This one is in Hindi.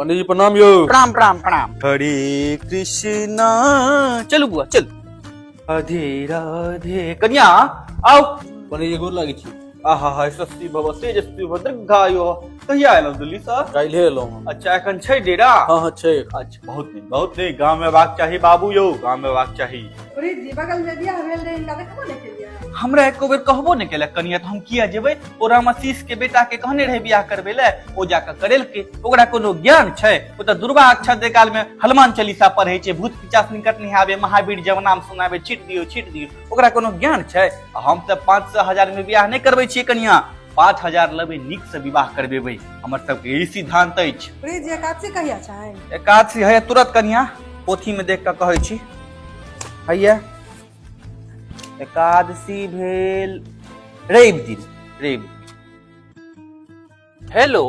पंडित जी प्रणाम यो। प्रणाम प्रणाम प्रणाम। हरे कृष्णा। चलू बुआ चल। राधे राधे। कन्या आओ। पंडित जी गोर लागी छी। आहा स्वस्ति भव तेजस्वी भव दीर्घायु। कहिया आयलौ दिल्ली से? काल्हि एलौ। अच्छा एखन छै डेरा? हां छै। अच्छा बहुत नहीं गांव में वाक चाही बाबू यो, गांव में वाक चाही। अरे जी बगल में बियाह भेल रहे इनका देखबो नहीं केलिए। हमरा एको बेर कहबो नहीं केलक कनिया त हम किया जेबै? ओ रामाशीष के बेटा के कहने रहे बियाह करबे ले, ओ जाके करेल के। ओकरा कोनो ज्ञान छै? ओ त दुर्गा अक्षर दे काल में हनुमान चालीसा पढ़ै छै, भूत पिचास निकट नहीं आवे, महावीर जब नाम सुनावे, छिट दियो छिट दियो। ओकरा कोनो ज्ञान छै? हम त 500 हजार में बियाह नहीं करबै छी कनिया। 5000 लेबै नीक से विवाह करबेबै। हमर सबके यही सिद्धांत अछि। अरे जी एकादशी कहिया छै? एकादशी है तुरंत कनिया, पोथी में देख के कहै छी। हैया एकादशी भेल रवि दिन। हेलो